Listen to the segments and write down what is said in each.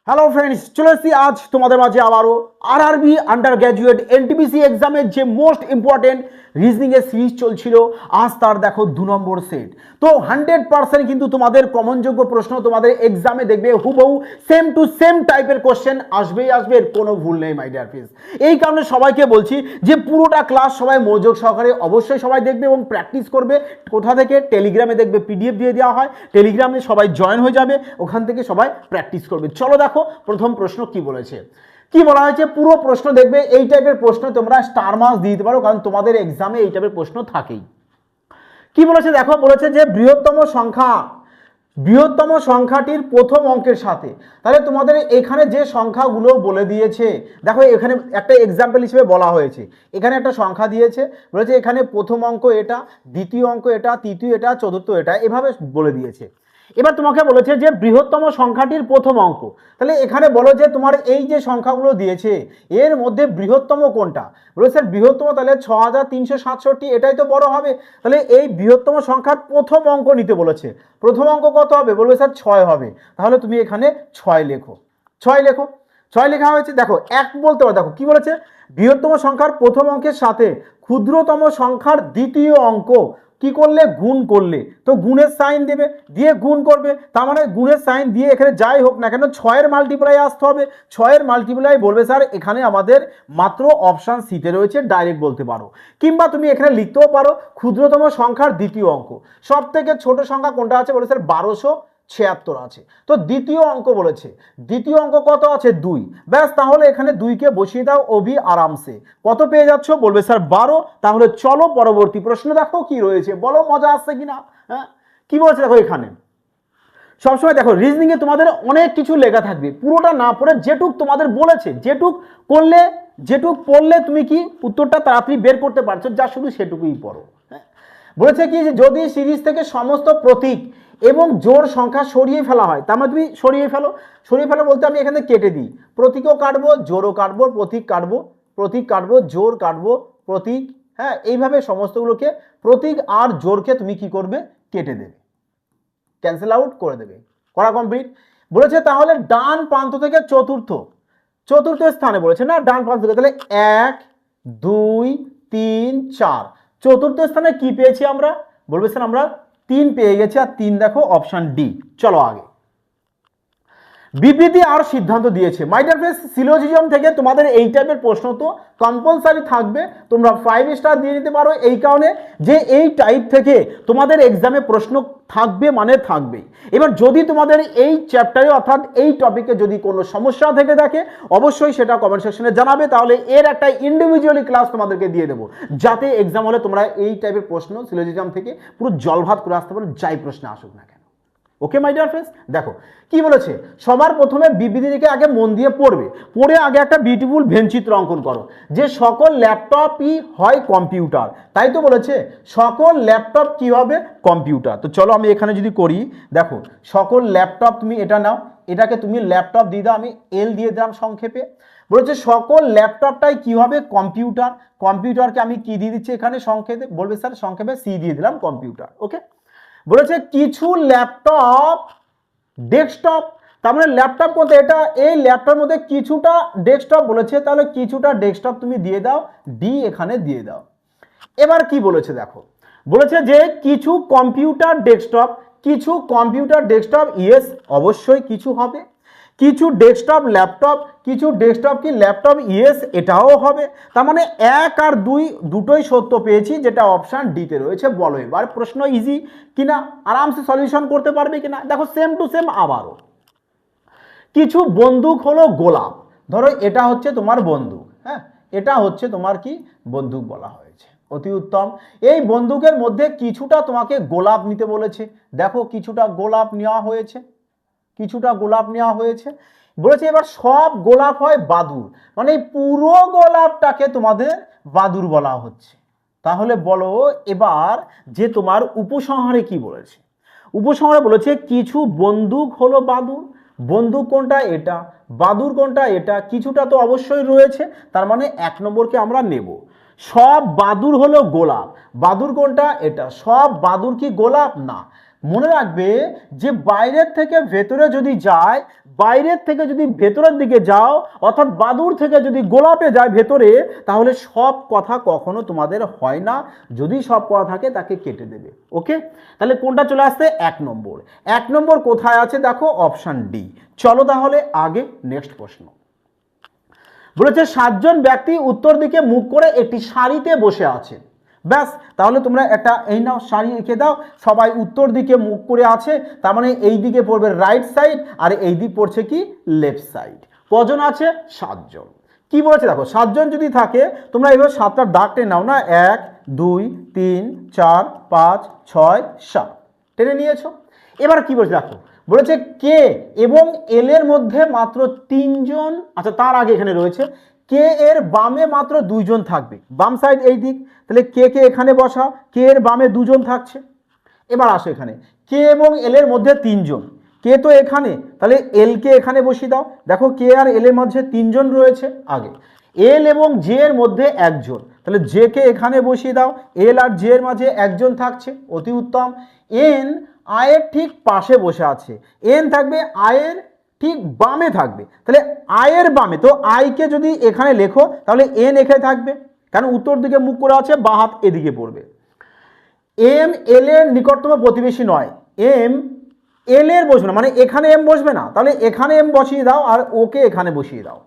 Hello friends, চলে এসেছি আজ তোমাদের মাঝে আবারও আরআরবি আন্ডার গ্র্যাজুয়েট এনটিপিসি এক্সামের যে মোস্ট ইম্পর্টেন্ট রিজনিংয়ের সিরিজ চলছিল, আজ তার দেখো 2 নম্বর সেট। তো 100% কিন্তু তোমাদের কমনযোগ্য প্রশ্ন তোমাদের এক্সামে দেখবে হুবহু সেম টু সেম টাইপের কোশ্চেন আসবেই আসবে, এর কোনো ভুল নেই মাই ডিয়ার ফ্রেন্ডস। এই কারণে সবাইকে বলছি যে পুরোটা ক্লাস সবাই মনোযোগ সহকারে অবশ্যই সবাই দেখবে এবং প্র্যাকটিস করবে। কোথা থেকে? টেলিগ্রামে দেখবে পিডিএফ দিয়ে দেওয়া হয়, টেলিগ্রামে সবাই জয়েন হয়ে যাবে, ওখান থেকে সবাই প্র্যাকটিস করবে। চলো দেখো প্রথম প্রশ্ন কি বলেছে, কি বলা হয়েছে। পুরো প্রশ্ন দেখবে, এই টাইপের প্রশ্ন তোমরা স্টার মার্কস দিয়ে দিতে পারো, কারণ তোমাদের এক্সামে এই টাইপের প্রশ্ন থাকেই। কি বলেছে দেখো, বলেছে যে বৃহত্তম সংখ্যাটির প্রথম অঙ্কের সাথে। তাহলে তোমাদের এখানে যে সংখ্যাগুলো বলে দিয়েছে, দেখো এখানে একটা এক্সাম্পল হিসেবে বলা হয়েছে, এখানে একটা সংখ্যা দিয়েছে, বলেছে এখানে প্রথম অঙ্ক এটা, দ্বিতীয় অঙ্ক এটা, তৃতীয় এটা, চতুর্থ এটা, এভাবে বলে দিয়েছে। এবার তোমাকে বলেছে যে বৃহত্তম সংখ্যাটির প্রথম অঙ্ক। তাহলে এখানে বলো যে তোমার এই যে সংখ্যাগুলো দিয়েছে এর মধ্যে বৃহত্তম কোনটা। বলেছে বৃহত্তম, তাহলে 6367, এটাই তো বড় হবে। তাহলে এই বৃহত্তম সংখ্যার প্রথম অঙ্ক নিতে বলেছে। প্রথম অঙ্ক কত হবে? বলবে স্যার 6 হবে। তাহলে তুমি এখানে 6 লেখো, 6 লেখো। 6 লেখা হয়েছে। দেখো এক বলতে পারো, দেখো কি বলেছে, বৃহত্তম সংখ্যার প্রথম অঙ্কের সাথে ক্ষুদ্রতম সংখ্যার দ্বিতীয় অঙ্ক কি করলে? গুণ করলে। তো গুণের সাইন দেবে, দিয়ে গুণ করবে, তার মানে গুণের সাইন দিয়ে এখানে যাই হোক না কেন 6 এর মাল্টিপ্লাই আসতে হবে। 6 এর মাল্টিপ্লাই বলবে স্যার এখানে আমাদের মাত্র অপশান সিতে রয়েছে, ডাইরেক্ট বলতে পারো। কিংবা তুমি এখানে লিখতেও পারো ক্ষুদ্রতম সংখ্যার দ্বিতীয় অঙ্ক। সব থেকে ছোট সংখ্যা কোনটা আছে? বলে স্যার 1276 আছে। তো দ্বিতীয় অঙ্ক বলেছে, দ্বিতীয় অঙ্ক কত আছে? 2। ব্যাস, তাহলে এখানে 2কে বসিয়ে দাও অভি আরামসে। কত পেয়ে যাচ্ছ? বলবে স্যার 12। তাহলে চলো পরবর্তী প্রশ্ন দেখো কি রয়েছে, বলো মজা আসছে কিনা। হ্যাঁ, কি বলছে দেখো, এখানে সবসময় দেখো রিজনিং এ তোমাদের অনেক কিছু লেখা থাকবে, পুরোটা না পড়ে যেটুক তোমাদের বলেছে, যেটুক পড়লে তুমি কি উত্তরটা তাড়াতাড়ি বের করতে পারছো, যা শুধু সেটুকুই পড়ো। হ্যাঁ, বলেছে কি যে যদি সিরিজ থেকে সমস্ত প্রতীক এবং জোড় সংখ্যা সরিয়ে ফেলা হয়, তার মানে তুমি সরিয়ে ফেলো বলতে আমি এখানে কেটে দিই, প্রতীকও কাটবো, জোড়ও কাটবো, প্রতীক কাটবো, জোড় কাটবো, প্রতীক, হ্যাঁ, এইভাবে সমস্তগুলোকে প্রতীক আর জোড়কে তুমি কি করবে? কেটে দেবে, ক্যান্সেল আউট করে দেবে। করা কমপ্লিট। বলেছে তাহলে ডান প্রান্ত থেকে চতুর্থ স্থানে বলেছে না, ডান প্রান্ত থেকে, তাহলে 1 2 3 4 চতুর্থ স্থানে কি পেয়েছি আমরা? বলবে স্যার আমরা 3 পেয়ে গেছি, আর 3 দেখো অপশন ডি। চলো আগে। বিবৃতি আর সিদ্ধান্ত দিয়েছে। মাই ডিয়ার ফ্রেন্ডস, সিলোজিজম থেকে তোমাদের এই টাইপের প্রশ্ন তো কম্পালসারি থাকবে, তোমরা 5 স্টার দিয়ে দিতে পারো, এই কারণে যে এই টাইপ থেকে তোমাদের এক্সামে প্রশ্ন থাকবে, মানে থাকবেই। এবার যদি তোমাদের এই চ্যাপ্টারে অর্থাৎ এই টপিকে যদি কোনো সমস্যা থেকে থাকে, অবশ্যই সেটা কমেন্ট সেকশনে জানাবে, তাহলে এর একটা ইন্ডিভিজুয়ালি ক্লাস তোমাদেরকে দিয়ে দেবো, যাতে এক্সাম হলে তোমরা এই টাইপের প্রশ্ন সিলোজিজম থেকে পুরো জলভাত করে আসতে পারো, যাই প্রশ্ন আসুক না কেন। ওকে মাই ডিয়ার ফ্রেন্ডস, দেখো কি বলেছে। সবার প্রথমে বিবৃতিটিকে আগে মন দিয়ে পড়ে আগে একটা বিউটিফুল ভেনচিত্র অঙ্কন করো, যে সকল ল্যাপটপই হয় কম্পিউটার। তাই তো বলেছে সকল ল্যাপটপ কি হবে? কম্পিউটার। তো চলো আমি এখানে যদি করি, দেখো সকল ল্যাপটপ, তুমি এটা নাও, এটাকে তুমি ল্যাপটপ দিয়ে দাও, আমি এল দিয়ে দিলাম সংক্ষেপে। বলেছে সকল ল্যাপটপটাই কি হবে? কম্পিউটার। কম্পিউটারকে আমি কি দিয়ে দিচ্ছি এখানে সংক্ষেপে? বলবে স্যার সংক্ষেপে সি দিয়ে দিলাম, কম্পিউটার। ওকে। বলেছে কিছু ল্যাপটপ ডেস্কটপ, তার মানে ল্যাপটপ কোনটা? এটা। এই ল্যাপটপের মধ্যে কিছুটা ডেস্কটপ বলেছে, তাহলে কিছুটা ডেস্কটপ তুমি দিয়ে দাও, ডি এখানে দিয়ে দাও। এবার কি বলেছে দেখো, বলেছে যে কিছু কম্পিউটার ডেস্কটপ, ইয়েস অবশ্যই কিছু হবে। কিছু ডেস্কটপ ল্যাপটপ, কিছু ডেস্কটপ কি ল্যাপটপ, ইয়েস এটাও হবে। তার মানে 1 আর 2 দুটোই সত্য পেয়েছি, যেটা অপশন ডিতে রয়েছে। বলো এবার প্রশ্ন ইজি কিনা, আরামসে সলিউশন করতে পারবে কিনা। দেখো সেম টু সেম আবারও। কিছু বন্দুক হলো গোলাপ, ধরো এটা হচ্ছে তোমার বন্দুক, হ্যাঁ, এটা হচ্ছে তোমার কি বন্দুক বলা হয়েছে, অতি উত্তম। এই বন্দুকের মধ্যে কিছুটা তোমাকে গোলাপ নিতে বলেছে, দেখো কিছুটা গোলাপ নেওয়া হয়েছে, বলেছে এবার সব গোলাপ হয় বাদুর, মানে পুরো গোলাপটাকে তোমাদের বাদুর বলা হচ্ছে। তাহলে বলো এবার যে তোমার উপসংহারে কি বলেছে। উপসংহারে বলেছে কিছু বন্দুক হলো বাদুর, বন্দুক কোনটা? এটা। বাদুর কোনটা? এটা। কিছুটা তো অবশ্যই রয়েছে, তার মানে 1 নম্বরকে আমরা নেব। সব বাদুর হলো গোলাপ, বাদুর কোনটা? এটা। সব বাদুর কি গোলাপ? না। মনে রাখবে যে বাইরের থেকে ভেতরে যদি যায়, বাইরের থেকে যদি ভেতরের দিকে যাও, অর্থাৎ বাদুর থেকে যদি গোলাপে যায় ভেতরে, তাহলে সব কথা কখনো তোমাদের হয় না। যদি সব কথা থাকে তাকে কেটে দেবে। ওকে, তাহলে কোনটা চলে আসছে? 1 নম্বর। 1 নম্বর কোথায় আছে দেখো, অপশন ডি। চলো তাহলে আগে নেক্সট প্রশ্ন। বলেছে 7 জন ব্যক্তি উত্তর দিকে মুখ করে একটি সারিতে বসে আছে। ব্যাস, তাহলে তোমরা একটা এই নাও সারি এঁকে দাও, সবাই উত্তর দিকে মুখ করে আছে, তার মানে এই দিকে পড়বে রাইট সাইড আর এই দিক পড়ছে কি লেফট সাইড। কজন আছে? 7 জন। কি বলেছে দেখো, 7 জন যদি থাকে তোমরা এইভাবে 7টা দাগ টেনে নাও না, 1 2 3 4 5 6 7 টেনে নিয়েছো। এবার কি বলছে দেখো, বলেছে কে এবং এল এর মধ্যে মাত্র 3 জন, আচ্ছা তার আগে এখানে রয়েছে কে এর বামে মাত্র 2 জন থাকবে, বাম সাইড এই দিক, তাহলে কে কে এখানে বসা, কে এর বামে 2 জন থাকছে। এবার আসো এখানে কে এবং এল এর মধ্যে 3 জন, কে তো এখানে, তাহলে এল কে এখানে বসিয়ে দাও। দেখো কে আর এল এর মধ্যে 3 জন রয়েছে আগে, এল এবং জে এর মধ্যে 1 জন, তাহলে জে কে এখানে বসিয়ে দাও, এল আর জে এর মাঝে 1 জন থাকছে, অতি উত্তম। এন আয়ের ঠিক পাশে বসে আছে, এন থাকবে আয়ের ঠিক বামে থাকবে, তাহলে আয়ের বামে, তো আইকে যদি এখানে লেখো তাহলে এন এখানে থাকবে, কারণ উত্তর দিকে মুখ করে আছে, বাঁ হাত এদিকে পড়বে। এম এল এর নিকটতম প্রতিবেশী নয়, এম এল এর বসবে না, মানে এখানে এম বসবে না, তাহলে এখানে এম বসিয়ে দাও আর ওকে এখানে বসিয়ে দাও।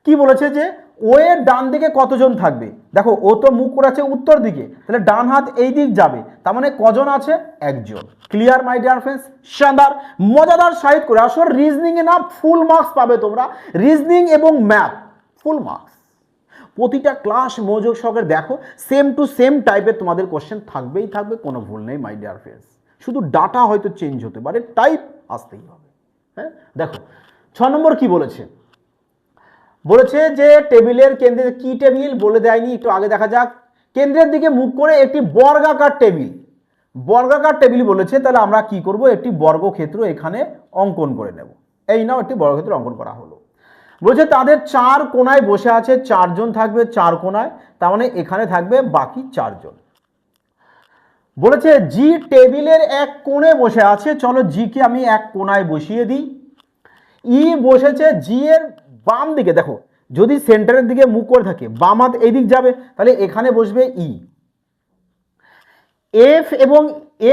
কি বলেছে যে ও এর ডান দিকে কতজন থাকবে, দেখো ও তো মুখ করে আছে উত্তর দিকে, তাহলে ডান হাত এই দিক যাবে, তার মানে কজন আছে? 1 জন। Clear my dear friends? শানদার, মজাদার সাহিত্য করে আসলে রিজনিং এ না ফুল মার্কস পাবে তোমরা, রিজনিং এবং ম্যাথ ফুল মার্কস। প্রতিটা ক্লাস মনোযোগ সহকারে দেখো, সেম টু সেম টাইপের তোমাদের কোশ্চেন থাকবেই থাকবে, কোনো ভুল নেই মাই ডিয়ার ফ্রেন্ডস। শুধু ডাটা হয়তো চেঞ্জ হতে পারে, টাইপ আসতেই হবে। হ্যাঁ, দেখো 6 নম্বর কি বলেছে, বলেছে যে টেবিলের কেন্দ্রে, কি টেবিল বলে দেয়নি, একটু আগে দেখা যাক। কেন্দ্রের দিকে মুখ করে একটি বর্গাকার টেবিল, বর্গাকার টেবিল বলেছে, তাহলে আমরা কি করব, একটি বর্গক্ষেত্র এখানে অঙ্কন করে নেব। এই নাও একটি বর্গক্ষেত্র অঙ্কন করা হলো। বলছে তাদের 4 কোণায় বসে আছে, 4 জন থাকবে 4 কোণায়, তার মানে এখানে থাকবে বাকি 4 জন। বলেছে জি টেবিলের এক কোণে বসে আছে, চলো জি কে আমি এক কোণায় বসিয়ে দিই। ই বসেছে জি এর বাম দিকে, দেখো যদি সেন্টারের দিকে মুখ করে থাকে বাম হাত এই দিক যাবে, তাহলে এখানে বসবে ই। এফ এবং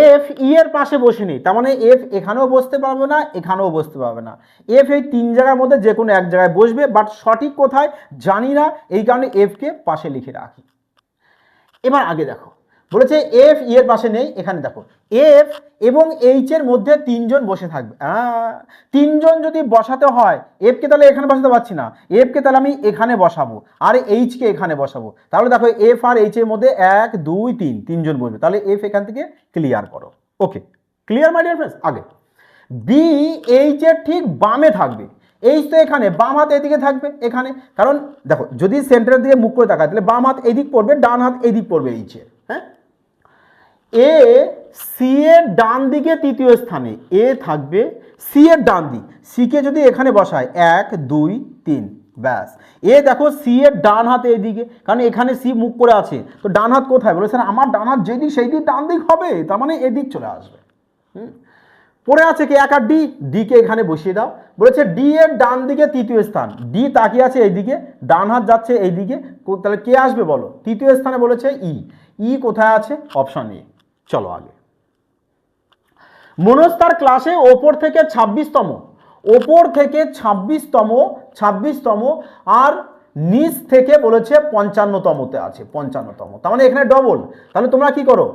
এফ ই এর পাশে বসে নেই, তার মানে এফ এখানেও বসতে পারবে না, এখানেও বসতে পারবে না, এফ এই 3 জায়গার মধ্যে যে কোনো এক জায়গায় বসবে, বাট সঠিক কোথায় জানি না, এই কারণে এফ কে পাশে লিখে রাখি। এবার আগে দেখো, বলেছে এফ ই এর পাশে নেই, এখানে দেখো এফ এবং এইচ এর মধ্যে 3 জন বসে থাকবে। 3 জন যদি বসাতে হয়, এফ কে তাহলে এখানে বসাতে পারছি না, এফ কে তাহলে আমি এখানে বসাবো আর এইচ কে এখানে বসাবো, তাহলে দেখো এফ আর এইচ এর মধ্যে 1 2 3 3 জন বসবে, তাহলে এফ এখান থেকে ক্লিয়ার করো। ওকে, ক্লিয়ার মাই ডিয়ার ফ্রেন্ডস? আগে বি এইচ এর ঠিক বামে থাকবে, এইচ তো এখানে, বাম হাত এদিকে থাকবে এখানে, কারণ দেখো যদি সেন্টারের দিকে মুখ করে তাকায় তাহলে বাম হাত এদিক পড়বে, ডান হাত এদিক পড়বে এইচ এর। হ্যাঁ, এ সি এর ডান দিকে তৃতীয় স্থানে, এ থাকবে সি এর ডান দিক, সি কে যদি এখানে বসায় 1 2 3, ব্যাস। এ দেখো সি এর ডান হাত এইদিকে, কারণ এখানে সি মুখ করে আছে, তো ডান হাত কোথায়? বলে স্যার আমার ডান হাত যেদিক সেই দিক ডান দিক হবে, তার মানে এদিক চলে আসবে। পড়ে আছে কি 1 আর ডি, ডি কে এখানে বসিয়ে দাও। বলেছে ডি এর ডান দিকে তৃতীয় স্থান, ডি তাকিয়ে আছে এইদিকে, ডান হাত যাচ্ছে এইদিকে, তাহলে কে আসবে বলো? তৃতীয় স্থানে বলেছে ই, ই কোথায় আছে? Option A. চলো আগে, মনোজ তার ক্লাসে ওপর থেকে 26তম, ওপর থেকে 26তম আর নিচ থেকে বলেছে 55তমতে আছে, 55তম, তার মানে এখানে ডবল। তাহলে তোমরা কি করো,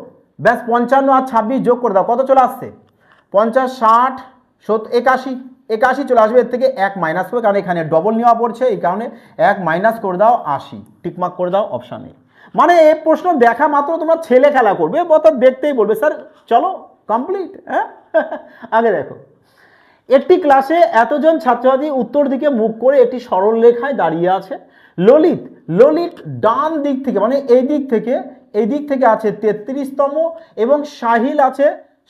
ব্যাস 55 আর 26 যোগ করে দাও, কত চলে আসছে? 50 60 70 81, 81 চলে আসবে, এর থেকে 1 মাইনাস করবে, কারণ এখানে ডবল নেওয়া পড়ছে, এই কারণে 1 মাইনাস করে দাও 80, টিকমার্ক করে দাও অপশন এ। মানে এই প্রশ্ন দেখা মাত্র তোমরা ছেলে খেলা করবে, অর্থাৎ দেখতেই বলবে স্যার চলো কমপ্লিট। হ্যাঁ, আগে দেখো, একটি ক্লাসে এতজন ছাত্রছাত্রী উত্তর দিকে মুখ করে একটি সরল রেখায় দাঁড়িয়ে আছে। ললিত, ললিত ডান দিক থেকে, মানে এই দিক থেকে আছে 33তম এবং সাহিল আছে,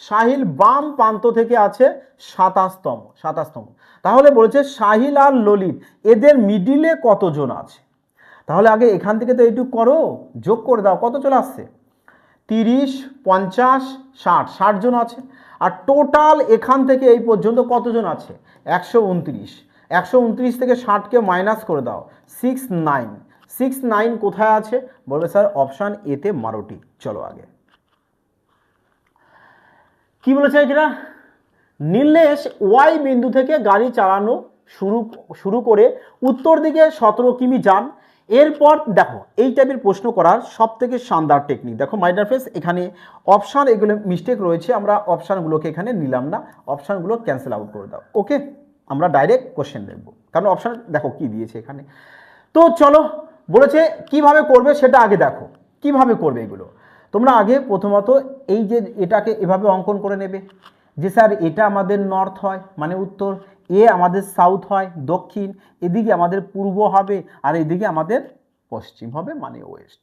সাহিল বাম প্রান্ত থেকে আছে 27তম। তাহলে বলেছে সাহিল আর ললিত এদের মিডিলে কতজন আছে? তাহলে আগে এখান থেকে তো এইটুকু করো, যোগ করে দাও, কত চলে আসছে? 30, 50, 60, 60 জন আছে। আর টোটাল এখান থেকে এই পর্যন্ত কতজন আছে? 129। 129 থেকে 60কে মাইনাস করে দাও, 69। 69 কোথায় আছে? বলবে স্যার অপশান এতে 12টি। চলো আগে কি বলেছে এটা? নীলেশ ওয়াই বিন্দু থেকে গাড়ি চালানো শুরু করে উত্তর দিকে 17 কিমি যান। এরপর দেখো এই টাইপের প্রশ্ন করার সব থেকে শানদার টেকনিক দেখো মাই ডিয়ার ফ্রেন্ডস, এখানে অপশান এগুলো মিস্টেক রয়েছে, আমরা অপশানগুলোকে এখানে নিলাম না, অপশানগুলো ক্যান্সেল আউট করে দাও। ওকে, আমরা ডাইরেক্ট কোশ্চেন দেখবো, কারণ অপশান দেখো কি দিয়েছে এখানে। তো চলো, বলেছে কিভাবে করবে সেটা আগে দেখো কিভাবে করবে এগুলো। তোমরা আগে প্রথমত এই যে এটাকে এভাবে অঙ্কন করে নেবে যে স্যার এটা আমাদের নর্থ হয় মানে উত্তর, এ আমাদের সাউথ হয় দক্ষিণ, এদিকে আমাদের পূর্ব হবে, আর এদিকে আমাদের পশ্চিম হবে মানে ওয়েস্ট।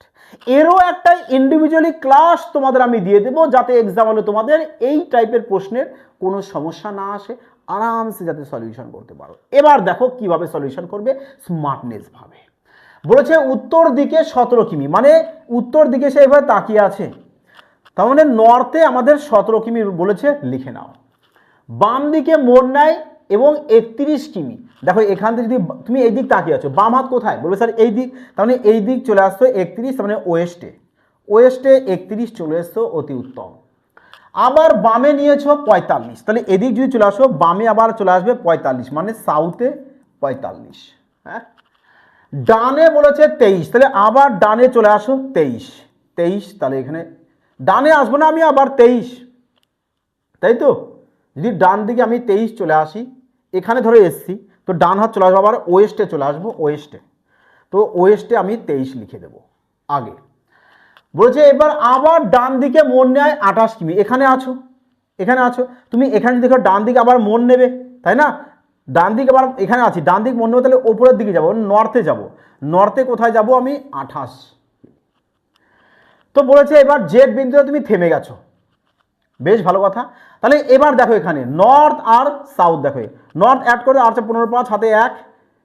এরও একটা ইন্ডিভিজুয়ালি ক্লাস তোমাদের আমি দিয়ে দেবো, যাতে এক্সাম হলে তোমাদের এই টাইপের প্রশ্নের কোনো সমস্যা না আসে, আরামসে যাতে সলিউশন করতে পারো। এবার দেখো কিভাবে সলিউশন করবে, স্মার্টনেস ভাবে। বলেছে উত্তর দিকে 17 কিমি, মানে উত্তর দিকে সে এভাবে তাকিয়ে আছে, তার মানে নর্থে আমাদের 17 কিমি বলেছে, লিখে নাও। বাম দিকে মোড় নেয় এবং 31 কিমি। দেখো এখান থেকে যদি তুমি এই দিক তাকিয়ে আছো, বাম হাত কোথায়? বলবে স্যার এই দিক, তার মানে এই দিক চলে আসতো 31, তার মানে ওয়েস্টে। ওয়েস্টে 31 চলে আসতো, অতি উত্তম। আবার বামে নিয়েছো 45, তাহলে এদিক যদি চলে আসো বামে আবার চলে আসবে 45, মানে সাউথে 45। হ্যাঁ, ডানে বলেছে 23, তাহলে আবার ডানে চলে আসো 23, তাহলে এখানে ডানে আসবো না আমি, আবার 23, তাই তো? যদি ডান দিকে আমি 23 চলে আসি, এখানে ধরে এসছি, তো ডান হাত চলে আসবো আবার ওয়েস্টে চলে আসবো, ওয়েস্টে, তো ওয়েস্টে আমি 23 লিখে দেবো আগে। বলছে এবার আবার ডান দিকে মোড় নেয় 28 কিমি, এখানে আছো, এখানে আছো তুমি, এখানে দেখো ডান দিকে আবার মোড় নেবে, তাই না? ডান দিকে আবার এখানে আছি, ডান দিক মোড় নেবে, তাহলে ওপরের দিকে যাবো, নর্থে যাব। নর্থে কোথায় যাব আমি? 28। তো বলেছে এবার জেড বিন্দুতে তুমি থেমে গেছো, বেশ ভালো কথা। তাহলে এবার দেখো এখানে নর্থ আর সাউথ, দেখো নর্থ অ্যাড করে 8 15 5 হাতে 1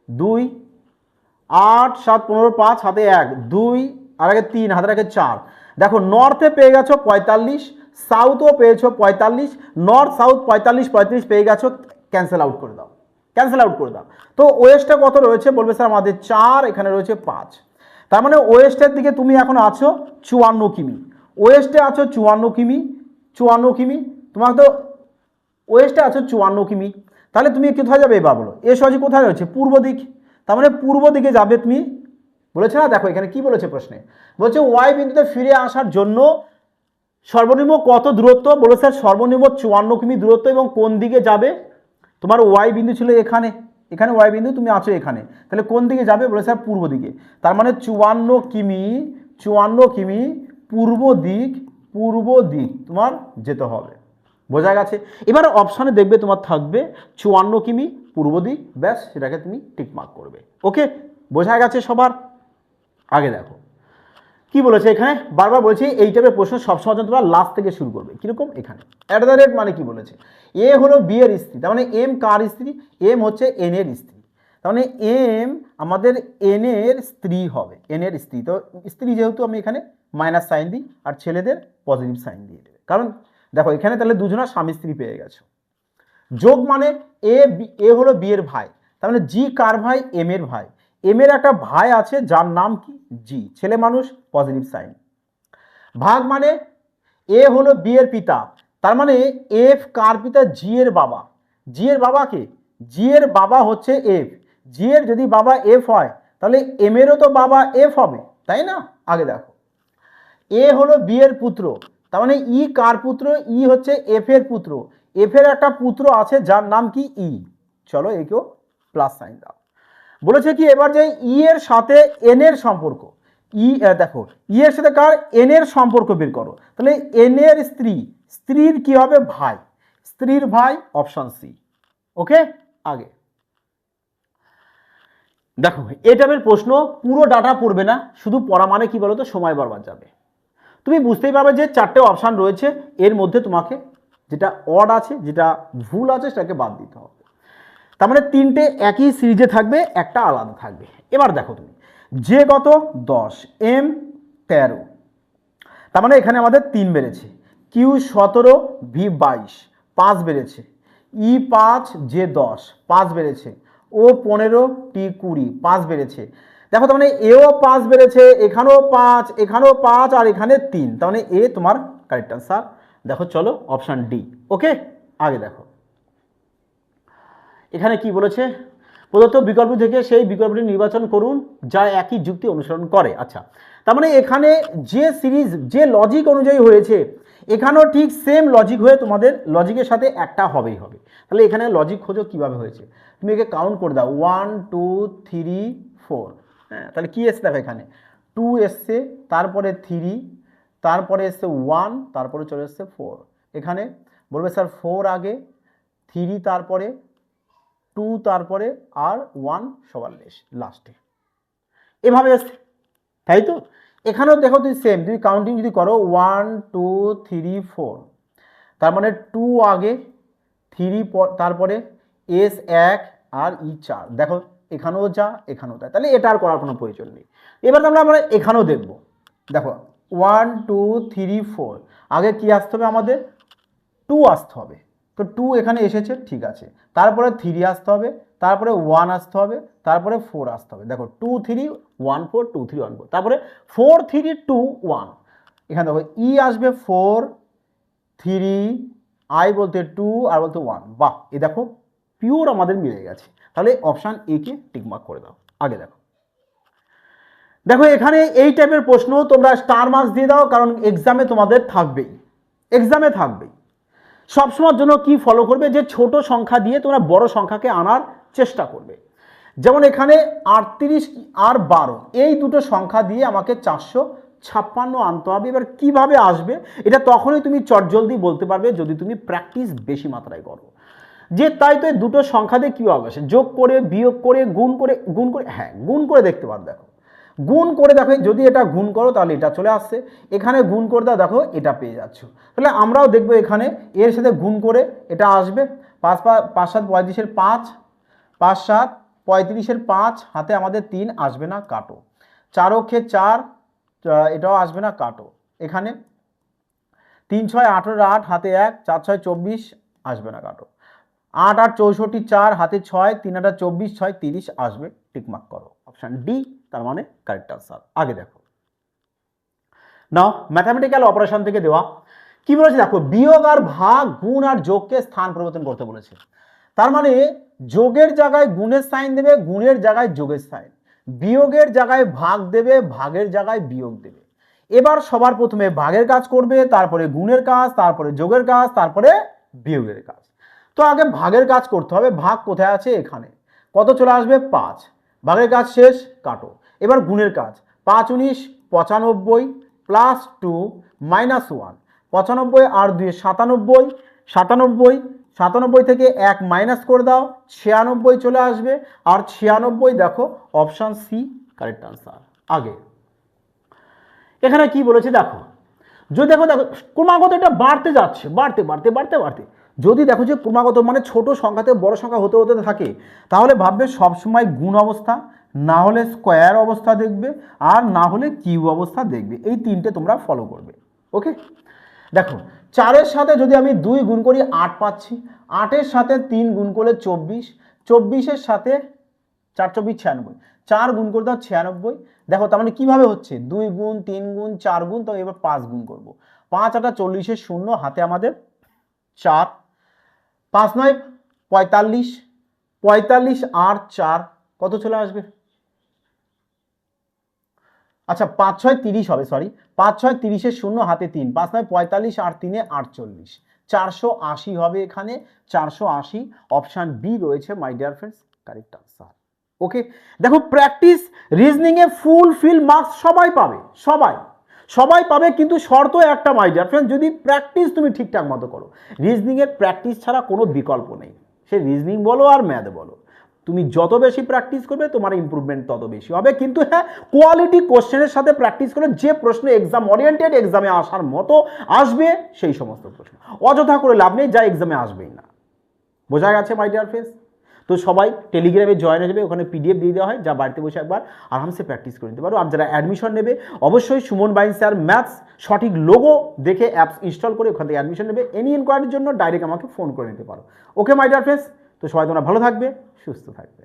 2 8 7 15 5 হাতে 1 2 আর আগে 3 হাতের আগে 4। দেখো নর্থে পেয়ে গেছো 45, সাউথও পেয়েছো 45, নর্থ সাউথ 45 35 পেয়ে গেছো, ক্যান্সেল আউট করে দাও, ক্যান্সেল আউট করে দাও। তো ওয়েস্টে কত রয়েছে? বলবে স্যার আমাদের 4, এখানে রয়েছে 5, তার মানে ওয়েস্টের দিকে তুমি এখন আছো 54 কিমি, ওয়েস্টে আছো 54 কিমি, 54 কিমি, তোমার তো ওয়েস্টে আছো 54 কিমি, তাহলে তুমি কোথায় যাবে এবার বলো? এ সহজে কোথায় রয়েছে? পূর্ব দিক, তার মানে পূর্ব দিকে যাবে তুমি। বলেছে না, দেখো এখানে কি বলেছে প্রশ্নে, বলছে ওয়াই বিন্দুতে ফিরে আসার জন্য সর্বনিম্ন কত দূরত্ব? বলে স্যার সর্বনিম্ন 54 কিমি দূরত্ব, এবং কোন দিকে যাবে? তোমার ওয়াই বিন্দু ছিল এখানে, এখানে ওয়াই বিন্দু, তুমি আছো এখানে, তাহলে কোন দিকে যাবে? বলে স্যার পূর্ব দিকে, তার মানে 54 কিমি, 54 কিমি পূর্ব দিক, পূর্ব দিক তোমার যেতে হবে। বোঝা গেছে? এবার অপশানে দেখবে তোমার থাকবে 54 কিমি পূর্ব দিক, ব্যাস সেটাকে তুমি টিক মার্ক করবে। ওকে, বোঝা গেছে সবার? আগে দেখো কি বলেছে এখানে, বারবার বলছি এই টাইপের প্রশ্ন সবসময় তোমরা লাস্ট থেকে শুরু করবে। কিরকম? এখানে অ্যাট দ্য রেট মানে কি বলেছে, এ হলো বি এর স্ত্রী, তার মানে এম কার স্ত্রী? এম হচ্ছে এন এর স্ত্রী, তার মানে এম আমাদের এন এর স্ত্রী হবে, এন এর স্ত্রী। তো স্ত্রী যেহেতু আমি এখানে মাইনাস সাইন দিই, আর ছেলেদের পজিটিভ সাইন দিয়ে দেবে, কারণ দেখো এখানে তাহলে দুজনের স্বামী স্ত্রী পেয়ে গেছো। যোগ মানে এ হলো বি এর ভাই, তার মানে জি কার ভাই? এম এর ভাই। এম এর একটা ভাই আছে যার নাম কি? জি, ছেলে মানুষ, পজিটিভ সাইন। ভাগ মানে এ হলো বি এর পিতা, তার মানে এফ কার পিতা? জি এর বাবা। জি এর বাবা কে? জি এর বাবা হচ্ছে এফ। জি এর যদি বাবা এফ হয়, তাহলে এম এরও তো বাবা এফ হবে, তাই না? আগে দেখো এ হলো বি এর পুত্র, তার মানে ই কার পুত্র? ই হচ্ছে এফ এর পুত্র। এফ এর একটা পুত্র আছে যার নাম কি? ই। চলো একেও প্লাস সাইন দাও। বলেছে কি এবার যে ই এর সাথে এন এর সম্পর্ক, দেখো ই এর সাথে কার? এন এর সম্পর্ক বের করো, তাহলে এন এর স্ত্রী, স্ত্রীর কি হবে? ভাই, স্ত্রীর ভাই, অপশন সি। ওকে, আগে দেখো এই টাইপের প্রশ্ন পুরো ডাটা পড়বে না, শুধু পড়া মানে কি বলতো, সময় বরবাদ যাবে। তুমি বুঝতেই পারবে যে 4টে অপশান রয়েছে, এর মধ্যে তোমাকে যেটা অড আছে, যেটা ভুল আছে, সেটাকে বাদ দিতে হবে। তার মানে 3টে একই সিরিজে থাকবে, একটা আলাদা থাকবে। এবার দেখো তুমি যে কত 10, এম 13, তার মানে এখানে আমাদের 3 বেড়েছে, কিউ 17 ভি 22 5 বেড়েছে, ই 5 জে 10 5 বেড়েছে, ও 15 টি 20 5 বেড়েছে। দেখো তার মানে এও 5 বেড়েছে, এখানেও 5, এখানেও 5 আর এখানে 3, তার মানে এ তোমার কারেক্ট আনসার। দেখো চলো অপশন ডি। ওকে, আগে দেখো এখানে কি বলেছে, প্রদত্ত বিকল্প থেকে সেই বিকল্পটি নির্বাচন করুন যা একই যুক্তি অনুসরণ করে। আচ্ছা, তার মানে এখানে যে সিরিজ যে লজিক অনুযায়ী হয়েছে এখানেও ঠিক সেম লজিক হয়ে তোমাদের লজিকের সাথে একটা হবেই হবে। তাহলে এখানে লজিক খোঁজো কিভাবে হয়েছে, তুমি একে কাউন্ট করে দাও 1 2 3 4। হ্যাঁ, তাহলে কি এসছে দেখো এখানে 2 এসছে, তারপরে 3, তারপরে এসছে 1, তারপরে চলে এসছে 4। এখানে বলবে স্যার 4 আগে, 3 তারপরে, 2 তারপরে আর 1 সবার লাস্টে, এভাবে আসছে, তাই তো? এখানেও দেখো তুমি সেম, তুমি কাউন্টিং যদি করো 1 2 3 4, তার মানে 2 আগে, 3 তারপরে এস 1 আর ই 4, দেখো এখানেও যা এখানেও তাই, তাহলে এটা আর করার কোনো প্রয়োজন নেই। এবার আমরা এখানেও দেখব, দেখো 1 2 3 4, আগে কি আসতে হবে আমাদের 2 আসতে হবে, তো 2 এখানে এসেছে ঠিক আছে, তারপরে 3 আসতে হবে, তারপরে 1 আসতে হবে, তারপরে 4 আসতে হবে। দেখো 2 3 1 4 2 3 1 4, তারপরে 4 3 2 1, এখানে দেখো ই আসবে 4 3, আই বলতে 2 আর বলতে 1। বাহ, এ দেখো পিওর আমাদের মিলে গেছে, তাহলে অপশান এ কে টিকমার্ক করে দাও। আগে দেখো, দেখো এখানে এই টাইপের প্রশ্ন তোমরা স্টার মার্কস দিয়ে দাও, কারণ এক্সামে তোমাদের থাকবেই, এক্সামে থাকবেই। সবসময়ের জন্য কি ফলো করবে, যে ছোট সংখ্যা দিয়ে তোমরা বড় সংখ্যাকে আনার চেষ্টা করবে। যেমন এখানে 38 আর 12, এই দুটো সংখ্যা দিয়ে আমাকে 456 আনতে হবে। এবার কিভাবে আসবে এটা তখনই তুমি চটজলদি বলতে পারবে যদি তুমি প্র্যাকটিস বেশি মাত্রায় করো, যে তাই তো দুটো সংখ্যা দিয়ে কীভাবে আসে, যোগ করে বিয়োগ করে গুণ করে, হ্যাঁ গুণ করে দেখতে পারো। দেখো গুণ করে দেখো, যদি এটা গুণ করো তাহলে এটা চলে আসছে, এখানে গুণ করে দাও, দেখো এটা পেয়ে যাচ্ছ। তাহলে আমরাও দেখবো এখানে এর সাথে গুণ করে এটা আসবে, 5 5 7 35-এর 5, 5 7 35-এর 5, হাতে আমাদের 3 আসবে না, কাটো। 4 অক্ষে 4, এটাও আসবে না, কাটো। এখানে 3 6 18 8, হাতে 1, 4 6 24 আসবে না, কাটো। 8 8 64 4, হাতে 6, 3 8 24 6 30 আসবে, টিকমার্ক করো। অপশন ডি তার মানে কারেক্ট আনসার। আগে দেখো নাও ম্যাথামেটিক্যাল অপারেশন থেকে দেওয়া কি বলেছে, দেখো বিয়োগ আর ভাগ, গুণ আর যোগকে স্থান পরিবর্তন করতে বলেছে। তার মানে যোগের জায়গায় গুণের সাইন দেবে, গুণের জায়গায় যোগের সাইন, বিয়োগের জায়গায় ভাগ দেবে, ভাগের জায়গায় বিয়োগ দেবে। এবার সবার প্রথমে ভাগের কাজ করবে, তারপরে গুণের কাজ, তারপরে যোগের কাজ, তারপরে বিয়োগের কাজ। তো আগে ভাগের কাজ করতে হবে, ভাগ কোথায় আছে এখানে, কত চলে আসবে 5, ভাগের কাজ শেষ, কাটো। এবার গুণের কাজ, 5 19 95 প্লাস 2 মাইনাস 1, 95 আর 2 97, 97 97 থেকে 1 মাইনাস করে দাও, 96 চলে আসবে, আর 96 দেখো অপশান সি কারেক্ট আনসার। আগে এখানে কি বলেছে দেখো, যদি দেখো ক্রমাগত এটা বাড়তে যাচ্ছে, বাড়তে বাড়তে বাড়তে বাড়তে, যদি দেখো যে ক্রমাগত মানে ছোট সংখ্যাতে বড় সংখ্যা হতে হতে থাকে, তাহলে ভাববে সবসময় গুণ অবস্থা, না হলে স্কোয়ার অবস্থা দেখবে, আর না হলে কিউ অবস্থা দেখবে। এই তিনটে তোমরা ফলো করবে। ওকে, দেখো 4-এর সাথে যদি আমি 2 গুণ করি 8 পাচ্ছি, 8-এর সাথে 3 গুণ করলে 24, 24-এর সাথে 4 24 96, 4 গুণ করে দাও 96। দেখো তার মানে কিভাবে হচ্ছে, 2 গুণ 3 গুণ 4 গুণ, তো এবার 5 গুণ করবো, 5 8 40-এর 0, হাতে আমাদের 4, 5 9 45, 45 আর 4 কত চলে আসবে, আচ্ছা 5 6 30 হবে, সরি 5 6 30-এর 0, হাতে 3, 5 9 45 আর 3 48, 480 হবে এখানে, 480 অপশান বি রয়েছে my dear friends, correct answer. Okay, দেখো প্র্যাকটিস রিজনিং এ ফুল মার্কস সবাই পাবে, সবাই পাবে, কিন্তু শর্ত একটা মাই ডিয়ার ফ্রেন্ডস, যদি প্র্যাকটিস তুমি ঠিকঠাক মতো করো। রিজনিং এর প্র্যাকটিস ছাড়া কোনো বিকল্প নেই, সে রিজনিং বলো আর ম্যাথ বলো, তুমি যত বেশি প্র্যাকটিস করবে তোমার ইমপ্রুভমেন্ট তত বেশি হবে। কিন্তু হ্যাঁ, কোয়ালিটি কোশ্চেনের সাথে প্র্যাকটিস করে যে প্রশ্ন এক্সাম ওরিয়েন্টেড, এক্সামে আসার মতো আসবে সেই সমস্ত প্রশ্ন, অযথা করে লাভ নেই যা এক্সামে আসবেই না। বোঝা গেছে মাই ডিয়ার ফ্রেন্ডস? তো সবাই টেলিগ্রামে জয়েন হয়ে যাবে, ওখানে পিডিএফ দিয়ে দেওয়া হয়, যা বাড়িতে বসে একবার আরামসে প্র্যাকটিস করে নিতে পারো। আর যারা অ্যাডমিশন নেবে অবশ্যই সুমন বাইন স্যার ম্যাথস সঠিক লোগো দেখে অ্যাপস ইনস্টল করে ওখান থেকে অ্যাডমিশন নেবে। এনি ইনকোয়ারির জন্য ডাইরেক্ট আমাকে ফোন করে নিতে পারো। ওকে মাই ডিয়ার ফ্রেন্ডস, তো সবাই তোমরা ভালো থাকবে, সুস্থ থাকবে।